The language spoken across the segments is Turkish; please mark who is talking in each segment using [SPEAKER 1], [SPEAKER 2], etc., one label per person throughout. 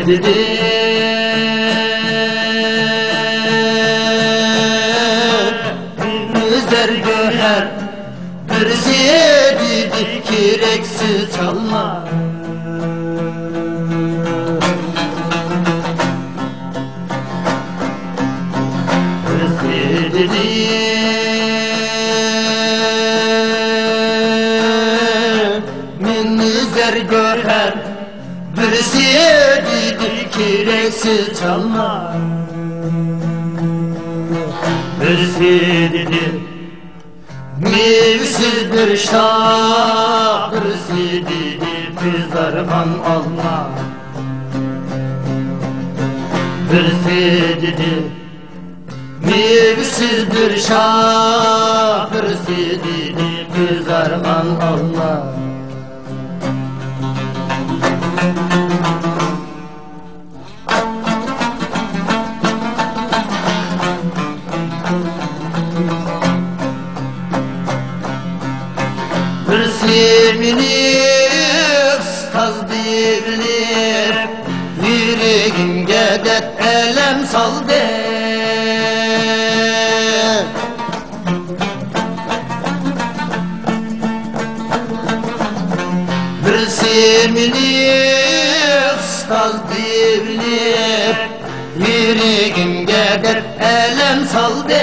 [SPEAKER 1] dedi Güzel göher birisi dedi kireksiz çalma Birisi dedi minnizer göher birisi dedi kireksiz çalma Birisi dedi mevsiz bir şah birisi dedi pizarman alma Birisi dedi mevsiz bir şah birisi dedi pizarman alma Birisi minik staz bilir yüreğimge dert elem saldı Birisi minik staz bilir yüreğimge dert elem saldı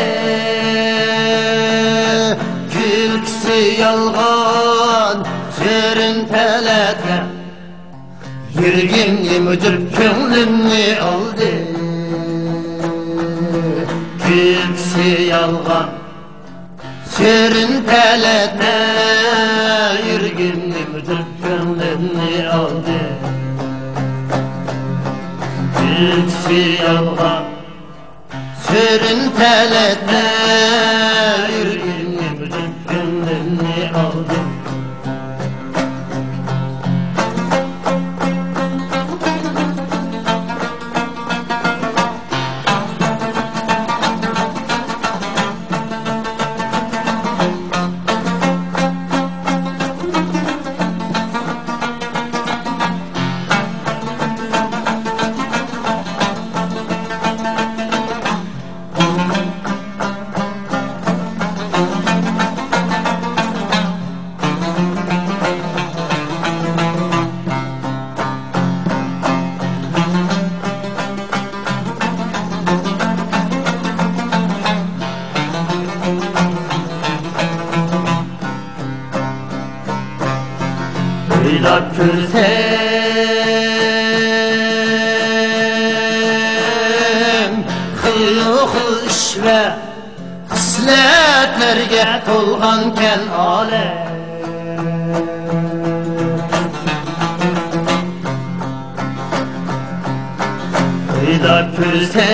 [SPEAKER 1] Külkisi yalgan sürün telete Yürgimli müdür könlümni aldı Külkisi yalgan sürün telete Yürgimli müdür könlümni aldı Külkisi yalgan sürün telete Yürgimli müdür könlümni aldı Leyla körsem Hıyık iş ve hisletlerge tolganken alem Leyla körsem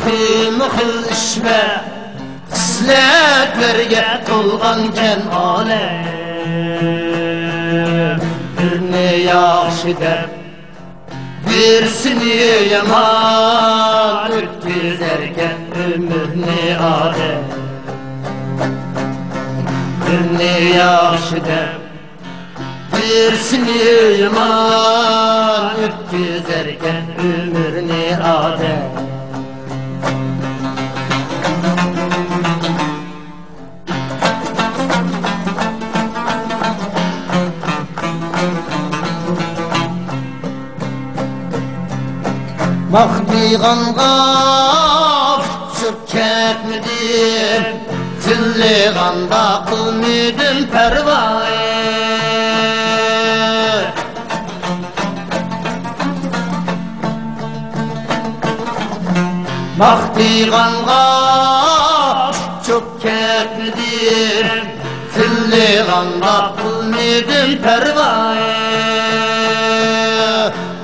[SPEAKER 1] Hıyık iş ve hisletlerge tolganken alem Birini yaxşı dep birisini yaman ötküzerken ömürni adem Birini yaxşı dep birisini yaman ötküzerken ömürni adem Mahdiğanğa çıp ketmedim Zilliğanda kılmedim pervayı Mahdiğanğa çıp ketmedim Zilliğanda kılmedim pervayı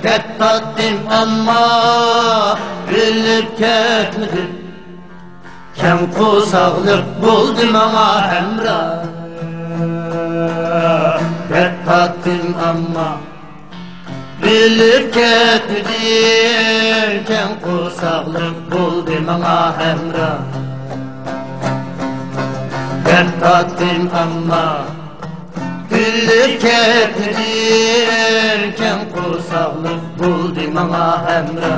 [SPEAKER 1] Kettattim ama bilip ketmedim Kem kusaklık buldum ama hemra Kettattim ama bilip ketmedim Kem kusaklık buldum ama hemra Kettattim ama Güllik getirirken kursaklık buldu bana hemre.